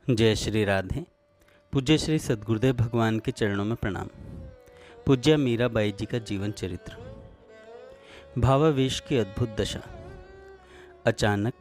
जय श्री राधे। पूज्य श्री सद्गुरुदेव भगवान के चरणों में प्रणाम। पूज्य मीराबाई जी का जीवन चरित्र। भावावेश की अद्भुत दशा। अचानक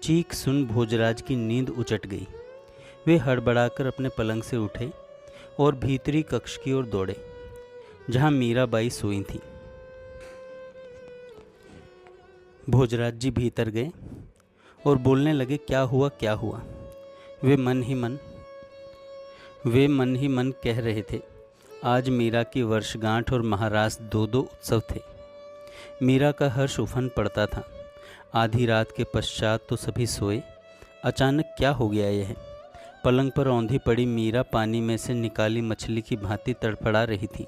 चीख सुन भोजराज की नींद उचट गई। वे हड़बड़ाकर अपने पलंग से उठे और भीतरी कक्ष की ओर दौड़े जहां मीराबाई सोई थीं। भोजराज जी भीतर गए और बोलने लगे, क्या हुआ क्या हुआ। वे मन ही मन कह रहे थे, आज मीरा की वर्षगांठ और महारास दो उत्सव थे। मीरा का हर्ष उफन पड़ता था। आधी रात के पश्चात तो सभी सोए। अचानक क्या हो गया यह। पलंग पर औंधी पड़ी मीरा पानी में से निकाली मछली की भांति तड़फड़ा रही थी।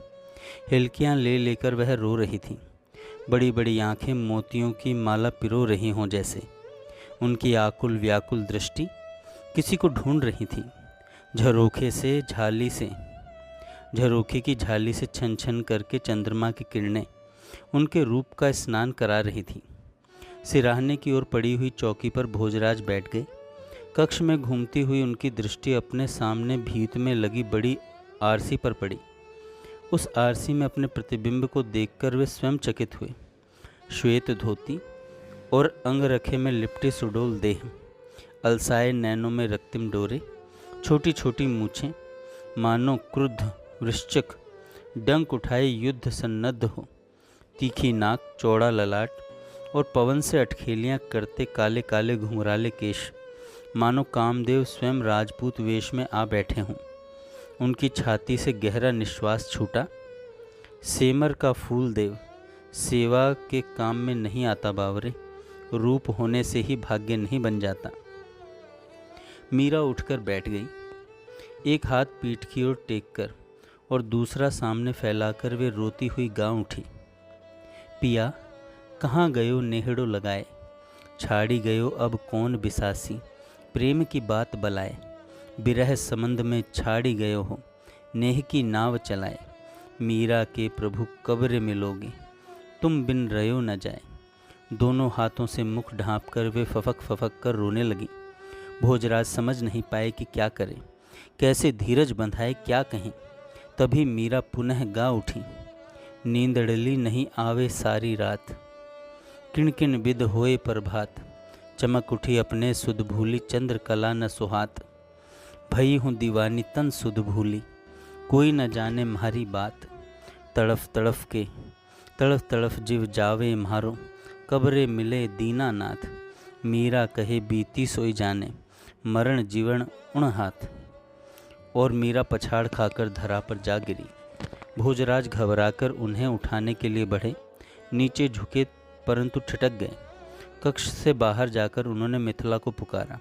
हिलकियां ले लेकर वह रो रही थी। बड़ी बड़ी आंखें मोतियों की माला पिरो रही हों जैसे। उनकी आकुल व्याकुल दृष्टि किसी को ढूंढ रही थी। झरोखे की झाली से छन छन करके चंद्रमा की किरणें उनके रूप का स्नान करा रही थी। सिराहने की ओर पड़ी हुई चौकी पर भोजराज बैठ गए। कक्ष में घूमती हुई उनकी दृष्टि अपने सामने भीत में लगी बड़ी आरसी पर पड़ी। उस आरसी में अपने प्रतिबिंब को देखकर वे स्वयं चकित हुए। श्वेत धोती और अंगरखे में लिपटी सुडोल देह, अलसाए नैनों में रक्तिम डोरे, छोटी छोटी मूछें, मानो क्रुद्ध वृश्चिक डंक उठाए युद्ध सन्नद्ध हो, तीखी नाक, चौड़ा ललाट और पवन से अटखेलियां करते काले काले घुंघराले केश, मानो कामदेव स्वयं राजपूत वेश में आ बैठे हों। उनकी छाती से गहरा निश्वास छूटा। सेमर का फूल देव, सेवा के काम में नहीं आता बावरे, रूप होने से ही भाग्य नहीं बन जाता। मीरा उठकर बैठ गई। एक हाथ पीठ की ओर टेक कर और दूसरा सामने फैलाकर वे रोती हुई गा उठी। पिया कहाँ गयो नेहड़ो लगाए, छाड़ी गयो अब कौन बिसासी, प्रेम की बात बलाए, बिरह समंद में छाड़ी गयो हो, नेह की नाव चलाए, मीरा के प्रभु कब्र मिलोगे, तुम बिन रयो न जाए। दोनों हाथों से मुख ढांप कर वे फफक फफक कर रोने लगी। भोजराज समझ नहीं पाए कि क्या करें, कैसे धीरज बंधाए, क्या कहें। तभी मीरा पुनः गा उठी। नींदड़ली नहीं आवे सारी रात, किण किण बिद होए प्रभात, चमक उठी अपने सुध भूली, चंद्र कला न सुहात, भई हूँ दीवानी तन सुध भूली, कोई न जाने म्हारी बात, तड़फ तड़फ जीव जावे म्हारो, कब्रे मिले दीनानाथ, मीरा कहे बीती सोई जाने, मरण जीवन उण हाथ। और मीरा पछाड़ खाकर धरा पर जा गिरी। भोजराज घबराकर उन्हें उठाने के लिए बढ़े। नीचे झुके परंतु ठिठक गए। कक्ष से बाहर जाकर उन्होंने मिथिला को पुकारा।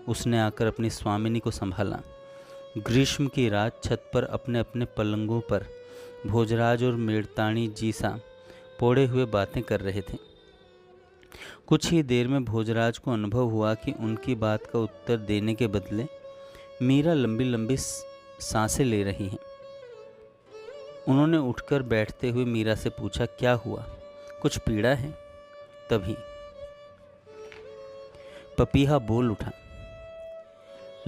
उसने आकर अपनी स्वामिनी को संभाला। ग्रीष्म की रात छत पर अपने अपने पलंगों पर भोजराज और मेड़ताणी जी सा पोड़े हुए बातें कर रहे थे। कुछ ही देर में भोजराज को अनुभव हुआ कि उनकी बात का उत्तर देने के बदले मीरा लंबी लंबी सांसें ले रही हैं। उन्होंने उठकर बैठते हुए मीरा से पूछा, क्या हुआ, कुछ पीड़ा है। तभी पपीहा बोल उठा।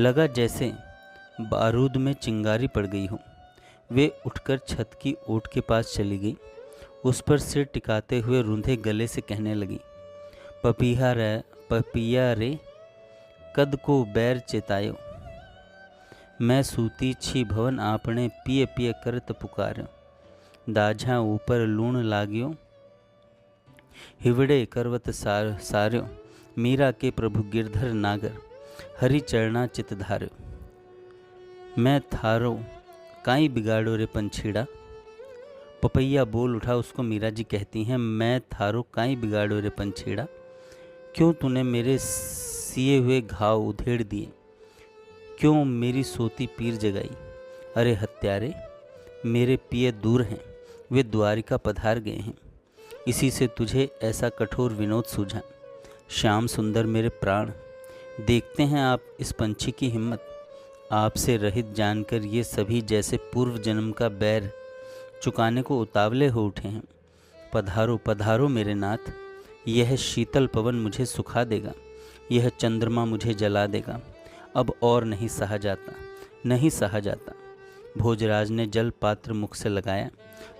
लगा जैसे बारूद में चिंगारी पड़ गई हो। वे उठकर छत की ओट के पास चली गई। उस पर सिर टिकाते हुए रूंधे गले से कहने लगी, पपिया रे कद को बैर चेतायो, मैं सूती छी भवन आपने पिय पिय करत पुकार्यो, दाझा ऊपर लूण लाग्यो, हिवड़े करवत सार्यो, मीरा के प्रभु गिरधर नागर, हरि चरणा चित धार्यो, मैं थारो काई बिगाड़ो रे पंछीड़ा। पपैया बोल उठा। उसको मीरा जी कहती हैं, मैं थारो काई बिगाड़ो रे पंछीड़ा, क्यों तूने मेरे सिए हुए घाव उधेड़ दिए, क्यों मेरी सोती पीर जगाई। अरे हत्यारे, मेरे पिए दूर हैं, वे द्वारिका पधार गए हैं, इसी से तुझे ऐसा कठोर विनोद सूझा। श्याम सुंदर मेरे प्राण, देखते हैं आप इस पंछी की हिम्मत। आपसे रहित जानकर ये सभी जैसे पूर्व जन्म का बैर चुकाने को उतावले हो उठे हैं। पधारो पधारो मेरे नाथ, यह शीतल पवन मुझे सुखा देगा, यह चंद्रमा मुझे जला देगा। अब और नहीं सहा जाता, नहीं सहा जाता। भोजराज ने जल पात्र मुख से लगाया।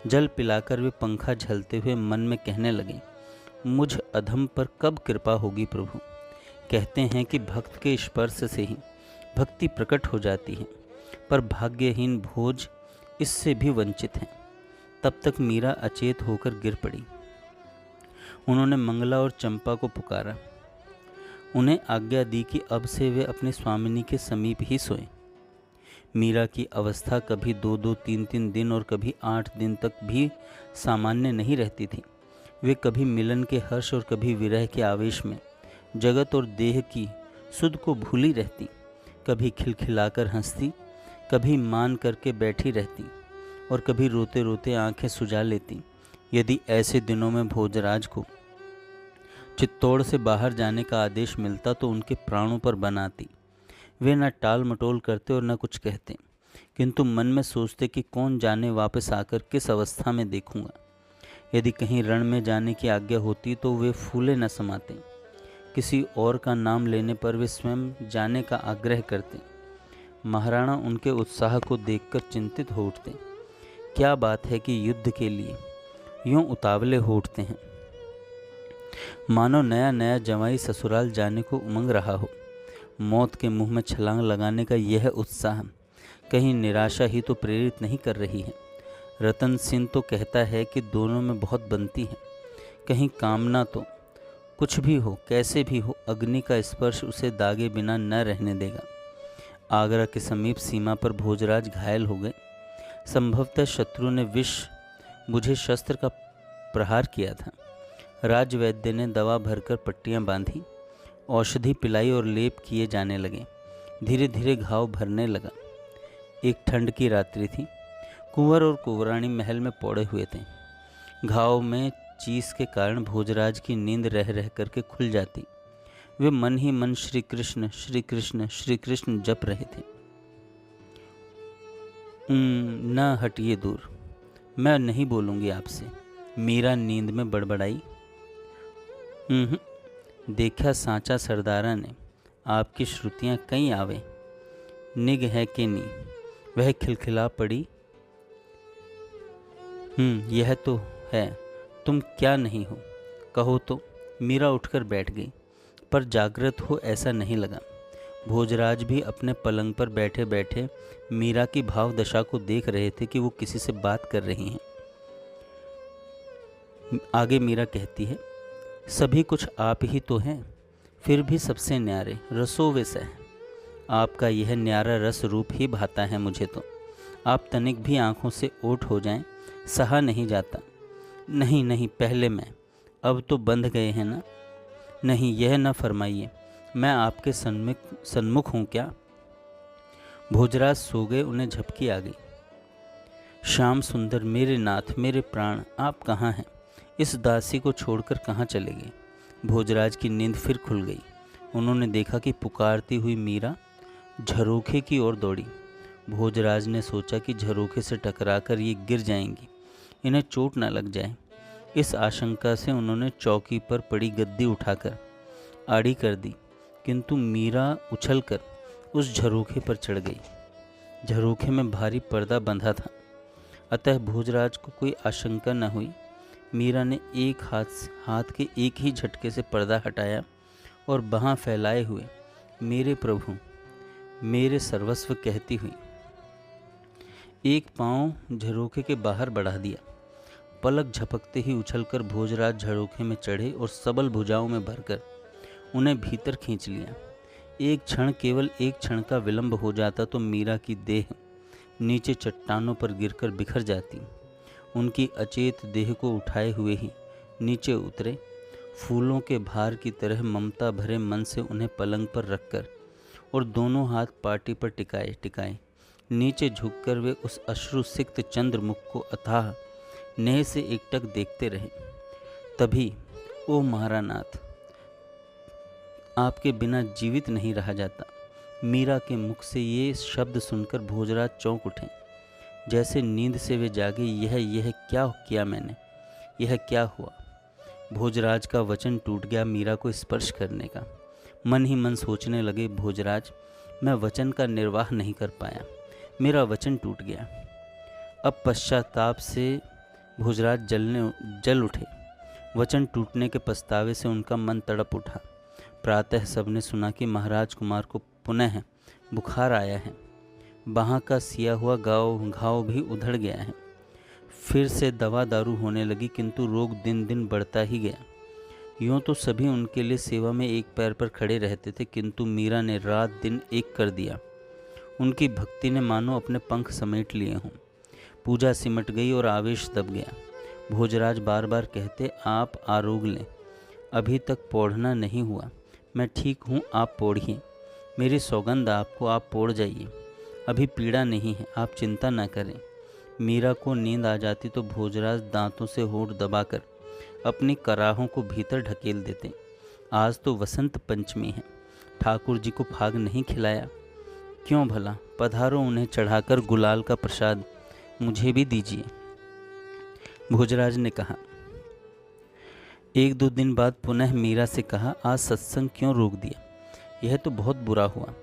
जल पिलाकर वे पंखा झलते हुए मन में कहने लगे, मुझ अधम पर कब कृपा होगी प्रभु। कहते हैं कि भक्त के स्पर्श से ही भक्ति प्रकट हो जाती है, पर भाग्यहीन भोज इससे भी वंचित हैं। तब तक मीरा अचेत होकर गिर पड़ी। उन्होंने मंगला और चंपा को पुकारा। उन्हें आज्ञा दी कि अब से वे अपने स्वामिनी के समीप ही सोएं। मीरा की अवस्था कभी 2-2, 3-3 दिन और कभी 8 दिन तक भी सामान्य नहीं रहती थी। वे कभी मिलन के हर्ष और कभी विरह के आवेश में जगत और देह की सुध को भूली रहती। कभी खिलखिलाकर हंसती, कभी मान करके बैठी रहती और कभी रोते रोते आंखें सुजा लेती। यदि ऐसे दिनों में भोजराज को चित्तौड़ से बाहर जाने का आदेश मिलता तो उनके प्राणों पर बन आती। वे न टाल मटोल करते और न कुछ कहते, किंतु मन में सोचते कि कौन जाने वापस आकर किस अवस्था में देखूंगा। यदि कहीं रण में जाने की आज्ञा होती तो वे फूले न समाते। किसी और का नाम लेने पर वे स्वयं जाने का आग्रह करते। महाराणा उनके उत्साह को देखकर चिंतित हो उठते। क्या बात है कि युद्ध के लिए यूं उतावले हो उठते हैं, मानो नया नया जवाई ससुराल जाने को उमंग रहा हो। मौत के मुंह में छलांग लगाने का यह उत्साह कहीं निराशा ही तो प्रेरित नहीं कर रही है। रतन सिंह तो कहता है कि दोनों में बहुत बनती है। कहीं कामना तो कुछ भी हो, कैसे भी हो, अग्नि का स्पर्श उसे दागे बिना न रहने देगा। आगरा के समीप सीमा पर भोजराज घायल हो गए। संभवतः शत्रु ने विष बुझे शस्त्र का प्रहार किया था। राजवैद्य ने दवा भरकर पट्टियां बांधी, औषधि पिलाई और लेप किए जाने लगे। धीरे धीरे घाव भरने लगा। एक ठंड की रात्रि थी। कुंवर और कुंवरानी महल में पौड़े हुए थे। घाव में चीस के कारण भोजराज की नींद रह रह करके खुल जाती। वे मन ही मन श्री कृष्ण श्री कृष्ण श्री कृष्ण जप रहे थे। न हटिए दूर, मैं नहीं बोलूँगी आपसे, मीरा नींद में बड़बड़ाई। देखा सांचा सरदारा ने, आपकी श्रुतियाँ कहीं आवे, निग है कि नहीं। वह खिलखिला पड़ी। यह तो है, तुम क्या नहीं हो, कहो तो। मीरा उठकर बैठ गई, पर जागृत हो ऐसा नहीं लगा। भोजराज भी अपने पलंग पर बैठे बैठे मीरा की भाव दशा को देख रहे थे कि वो किसी से बात कर रही हैं। आगे मीरा कहती है, सभी कुछ आप ही तो हैं, फिर भी सबसे न्यारे रसोवेस है। आपका यह न्यारा रस रूप ही भाता है मुझे तो। आप तनिक भी आंखों से ओट हो जाएं, सहा नहीं जाता। नहीं नहीं, पहले मैं, अब तो बंध गए हैं ना। नहीं, यह न फरमाइए, मैं आपके सन्मुख हूँ क्या। भोजराज सो गए, उन्हें झपकी आ गई। श्याम सुंदर, मेरे नाथ, मेरे प्राण, आप कहाँ हैं। इस दासी को छोड़कर कहाँ चले गए। भोजराज की नींद फिर खुल गई। उन्होंने देखा कि पुकारती हुई मीरा झरोखे की ओर दौड़ी। भोजराज ने सोचा कि झरोखे से टकराकर ये गिर जाएंगी, इन्हें चोट न लग जाए। इस आशंका से उन्होंने चौकी पर पड़ी गद्दी उठाकर आड़ी कर दी, किंतु मीरा उछलकर उस झरोखे पर चढ़ गई। झरोखे में भारी पर्दा बंधा था, अतः भोजराज को कोई आशंका न हुई। मीरा ने एक हाथ के एक ही झटके से पर्दा हटाया और बाँह फैलाए हुए, मेरे प्रभु, मेरे सर्वस्व कहती हुई एक पाँव झरोखे के बाहर बढ़ा दिया। पलक झपकते ही उछलकर भोजराज झरोखे में चढ़े और सबल भुजाओं में भरकर उन्हें भीतर खींच लिया। एक क्षण, केवल एक क्षण का विलंब हो जाता तो मीरा की देह नीचे चट्टानों पर गिरकर बिखर जाती। उनकी अचेत देह को उठाए हुए ही नीचे उतरे। फूलों के भार की तरह ममता भरे मन से उन्हें पलंग पर रखकर और दोनों हाथ पाटी पर टिकाए नीचे झुककर वे उस अश्रुसिक्त चंद्रमुख को अथाह नेह से एकटक देखते रहे। तभी, ओ महारानाथ, आपके बिना जीवित नहीं रहा जाता। मीरा के मुख से ये शब्द सुनकर भोजराज चौंक उठे। जैसे नींद से वे जागे। यह क्या किया मैंने, यह क्या हुआ। भोजराज का वचन टूट गया मीरा को स्पर्श करने का। मन ही मन सोचने लगे, भोजराज, मैं वचन का निर्वाह नहीं कर पाया, मेरा वचन टूट गया। अब पश्चाताप से भोजराज जल उठे। वचन टूटने के पछतावे से उनका मन तड़प उठा। प्रातः सबने सुना कि महाराज कुमार को पुनः बुखार आया है। वहाँ का सिया हुआ घाव भी उधड़ गया है। फिर से दवा दारू होने लगी, किंतु रोग दिन दिन बढ़ता ही गया। यूँ तो सभी उनके लिए सेवा में एक पैर पर खड़े रहते थे, किंतु मीरा ने रात दिन एक कर दिया। उनकी भक्ति ने मानो अपने पंख समेट लिए हों। पूजा सिमट गई और आवेश दब गया। भोजराज बार बार कहते, आप आरोग लें, अभी तक पौढ़ना नहीं हुआ। मैं ठीक हूँ, आप पौढ़िए। मेरी सौगंध आपको, आप पौढ़ जाइए। अभी पीड़ा नहीं है, आप चिंता न करें। मीरा को नींद आ जाती तो भोजराज दांतों से होंठ दबाकर अपनी कराहों को भीतर ढकेल देते। आज तो वसंत पंचमी है, ठाकुर जी को फाग नहीं खिलाया। क्यों भला, पधारो, उन्हें चढ़ाकर गुलाल का प्रसाद मुझे भी दीजिए। भोजराज ने कहा। एक दो दिन बाद पुनः मीरा से कहा, आज सत्संग क्यों रोक दिया? यह तो बहुत बुरा हुआ।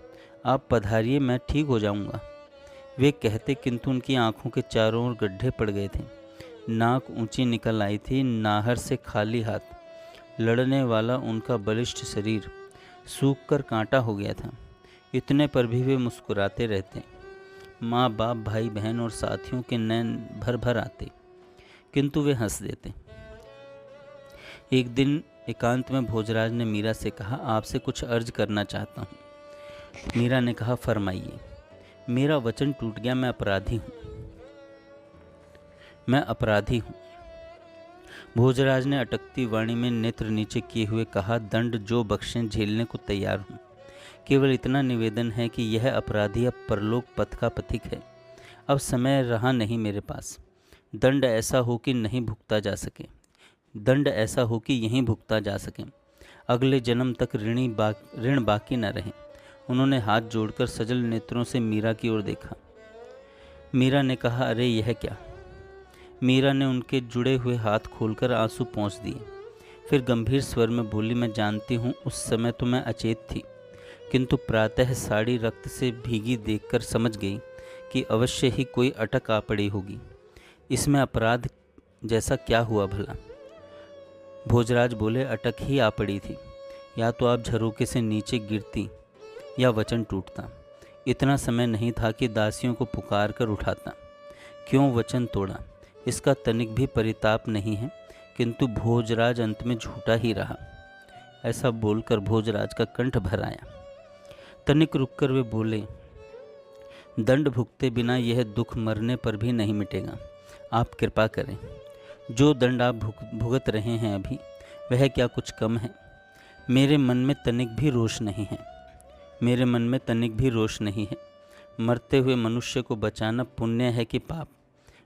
आप पधारिए, मैं ठीक हो जाऊंगा। वे कहते, किंतु उनकी आंखों के चारों ओर गड्ढे पड़ गए थे। नाक ऊंची निकल आई थी। नाहर से खाली हाथ लड़ने वाला उनका बलिष्ठ शरीर सूख कर कांटा हो गया था। इतने पर भी वे मुस्कुराते रहते। माँ बाप, भाई बहन और साथियों के नैन भर भर आते, किंतु वे हंस देते। एक दिन एकांत में भोजराज ने मीरा से कहा, आपसे कुछ अर्ज करना चाहता हूँ। मीरा ने कहा, फरमाइए। मेरा वचन टूट गया, मैं अपराधी हूँ। भोजराज ने अटकती वाणी में नेत्र नीचे किए हुए कहा, दंड जो बख्शें झेलने को तैयार हूँ। केवल इतना निवेदन है कि यह अपराधी अब परलोक पथ का पथिक है। अब समय रहा नहीं मेरे पास। दंड ऐसा हो कि नहीं भुगता जा सके, दंड ऐसा हो कि यहीं भुगता जा सके। अगले जन्म तक ऋण बाकी न रहे। उन्होंने हाथ जोड़कर सजल नेत्रों से मीरा की ओर देखा। मीरा ने कहा, अरे यह क्या? मीरा ने उनके जुड़े हुए हाथ खोलकर आंसू पोंछ दिए। फिर गंभीर स्वर में बोली, मैं जानती हूँ उस समय तो मैं अचेत थी, किंतु प्रातः साड़ी रक्त से भीगी देखकर समझ गई कि अवश्य ही कोई अटक आ पड़ी होगी। इसमें अपराध जैसा क्या हुआ भला? भोजराज बोले, अटक ही आ पड़ी थी। या तो आप झरोके से नीचे गिरती या वचन टूटता। इतना समय नहीं था कि दासियों को पुकार कर उठाता। क्यों वचन तोड़ा, इसका तनिक भी परिताप नहीं है, किंतु भोजराज अंत में झूठा ही रहा। ऐसा बोलकर भोजराज का कंठ भर आया। तनिक रुककर वे बोले, दंड भुगते बिना यह दुख मरने पर भी नहीं मिटेगा। आप कृपा करें। जो दंड आप भुगत रहे हैं अभी, वह क्या कुछ कम है? मेरे मन में तनिक भी रोष नहीं है। मरते हुए मनुष्य को बचाना पुण्य है कि पाप?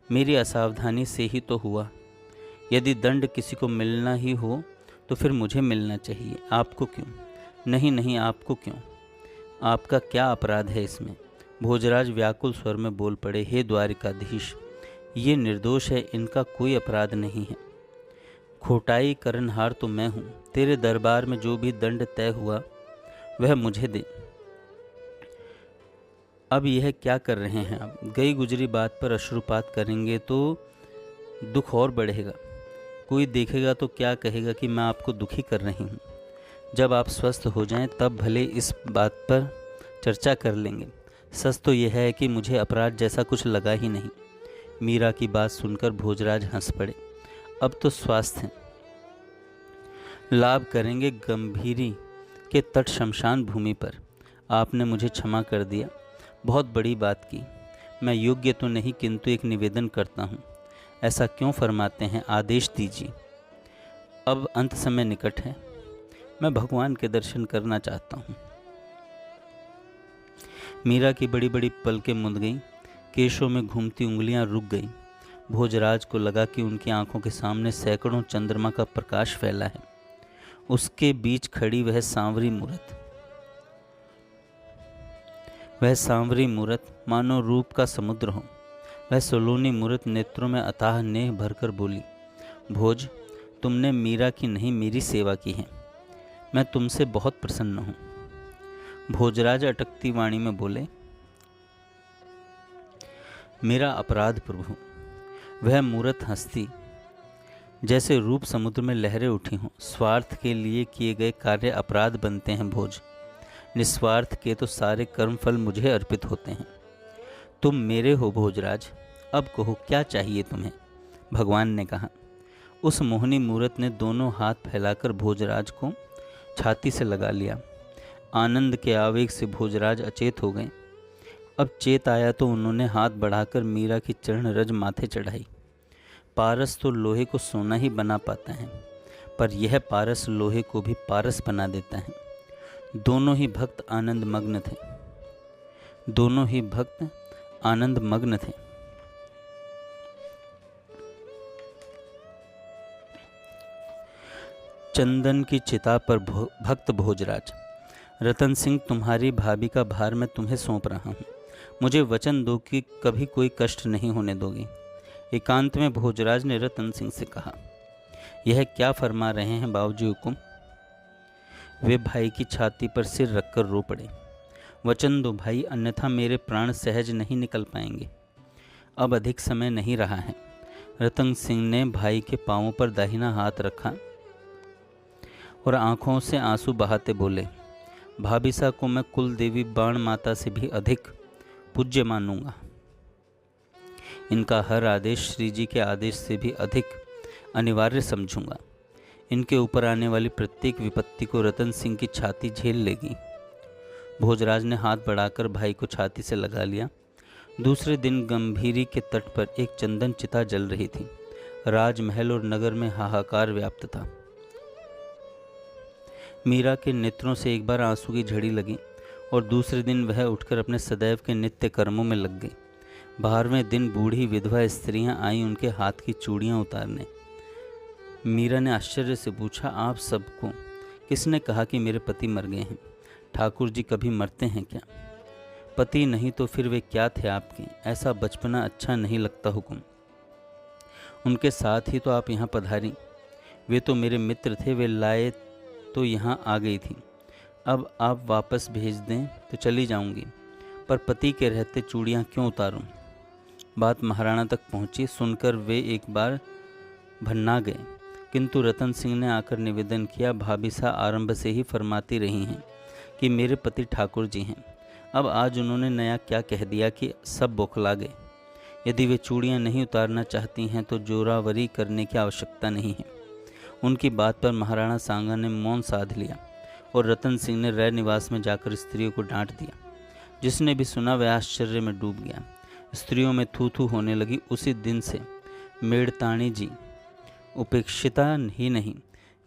मेरी असावधानी से ही तो हुआ। यदि दंड किसी को मिलना ही हो तो फिर मुझे मिलना चाहिए, आपको क्यों? नहीं, आपको क्यों? आपका क्या अपराध है इसमें? भोजराज व्याकुल स्वर में बोल पड़े, हे द्वारिकाधीश, ये निर्दोष है, इनका कोई अपराध नहीं है। खोटाई करनहार तो मैं हूँ। तेरे दरबार में जो भी दंड तय हुआ वह मुझे दे। अब यह क्या कर रहे हैं आप? गई गुजरी बात पर अश्रुपात करेंगे तो दुख और बढ़ेगा। कोई देखेगा तो क्या कहेगा कि मैं आपको दुखी कर रही हूँ। जब आप स्वस्थ हो जाएं तब भले इस बात पर चर्चा कर लेंगे। सच तो यह है कि मुझे अपराध जैसा कुछ लगा ही नहीं। मीरा की बात सुनकर भोजराज हंस पड़े। अब तो स्वास्थ्य लाभ करेंगे गंभीरी के तट शमशान भूमि पर। आपने मुझे क्षमा कर दिया, बहुत बड़ी बात की। मैं योग्य तो नहीं, किंतु एक निवेदन करता हूँ। ऐसा क्यों फरमाते हैं? आदेश दीजिए। अब अंत समय निकट है, मैं भगवान के दर्शन करना चाहता हूँ। मीरा की बड़ी बड़ी पलकें मुंद गईं, केशों में घूमती उंगलियां रुक गईं। भोजराज को लगा कि उनकी आंखों के सामने सैकड़ों चंद्रमा का प्रकाश फैला है। उसके बीच खड़ी वह सांवरी मूरत मानो रूप का समुद्र हो। वह सलोनी मूरत नेत्रों में अथाह नेह भरकर बोली, भोज, तुमने मीरा की नहीं मेरी सेवा की है। मैं तुमसे बहुत प्रसन्न हूँ। भोजराज अटकती वाणी में बोले, मेरा अपराध प्रभु। वह मूर्त हस्ती जैसे रूप समुद्र में लहरें उठी हों। स्वार्थ के लिए किए गए कार्य अपराध बनते हैं भोज, निस्वार्थ के तो सारे कर्मफल मुझे अर्पित होते हैं। तुम मेरे हो भोजराज, अब कहो क्या चाहिए तुम्हें, भगवान ने कहा। उस मोहनी मूर्त ने दोनों हाथ फैलाकर भोजराज को छाती से लगा लिया। आनंद के आवेग से भोजराज अचेत हो गए। अब चेत आया तो उन्होंने हाथ बढ़ाकर मीरा की चरण रज माथे चढ़ाई। पारस तो लोहे को सोना ही बना पाता है, पर यह पारस लोहे को भी पारस बना देता है। दोनों ही भक्त आनंद मग्न थे। दोनों ही भक्त आनंद मग्न थे। चंदन की चिता पर भक्त भोजराज, रतन सिंह तुम्हारी भाभी का भार मैं तुम्हें सौंप रहा हूँ। मुझे वचन दो कि कभी कोई कष्ट नहीं होने दोगी। एकांत में भोजराज ने रतन सिंह से कहा, यह क्या फरमा रहे हैं बाबूजी हुकुम। वे भाई की छाती पर सिर रखकर रो पड़े। वचन दो भाई, अन्यथा मेरे प्राण सहज नहीं निकल पाएंगे। अब अधिक समय नहीं रहा है। रतन सिंह ने भाई के पांवों पर दाहिना हाथ रखा और आंखों से आंसू बहाते बोले, भाभीसा को मैं कुल देवी बाण माता से भी अधिक पूज्य मानूंगा। इनका हर आदेश श्री जी के आदेश से भी अधिक अनिवार्य समझूंगा। इनके ऊपर आने वाली प्रत्येक विपत्ति को रतन सिंह की छाती झेल लेगी। भोजराज ने हाथ बढ़ाकर भाई को छाती से लगा लिया। दूसरे दिन गंभीरी के तट पर एक चंदन चिता जल रही थी। राजमहल और नगर में हाहाकार व्याप्त था। मीरा के नेत्रों से एक बार आंसू की झड़ी लगी और दूसरे दिन वह उठकर अपने सदैव के नित्य कर्मों में लग गई। 12वें दिन बूढ़ी विधवा स्त्रियां आईं उनके हाथ की चूड़ियां उतारने। मीरा ने आश्चर्य से पूछा, आप सबको किसने कहा कि मेरे पति मर गए हैं? ठाकुर जी कभी मरते हैं क्या? पति नहीं तो फिर वे क्या थे आपके? ऐसा बचपना अच्छा नहीं लगता हुकुम। उनके साथ ही तो आप यहाँ पधारी। वे तो मेरे मित्र थे, वे लाए तो यहाँ आ गई थी। अब आप वापस भेज दें तो चली जाऊंगी, पर पति के रहते चूड़ियाँ क्यों उतारूं? बात महाराणा तक पहुँची। सुनकर वे एक बार भन्ना गए, किंतु रतन सिंह ने आकर निवेदन किया, भाभीसा आरंभ से ही फरमाती रही हैं कि मेरे पति ठाकुर जी हैं। अब आज उन्होंने नया क्या कह दिया कि सब बौखला गए। यदि वे चूड़ियाँ नहीं उतारना चाहती हैं तो जोरावरी करने की आवश्यकता नहीं है। उनकी बात पर महाराणा सांगा ने मौन साध लिया और रतन सिंह ने रय निवास में जाकर स्त्रियों को डांट दिया। जिसने भी सुना वह आश्चर्य में डूब गया। स्त्रियों में थू थू होने लगी। उसी दिन से मेड़ताणी जी उपेक्षिता ही नहीं,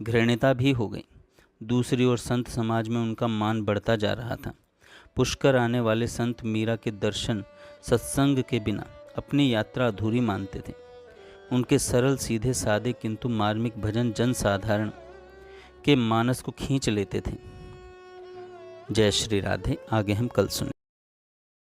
घृणिता भी हो गई। दूसरी ओर संत समाज में उनका मान बढ़ता जा रहा था। पुष्कर आने वाले संत मीरा के दर्शन सत्संग के बिना अपनी यात्रा अधूरी मानते थे। उनके सरल सीधे सादे किंतु मार्मिक भजन जन साधारण के मानस को खींच लेते थे। जय श्री राधे। आगे हम कल सुने।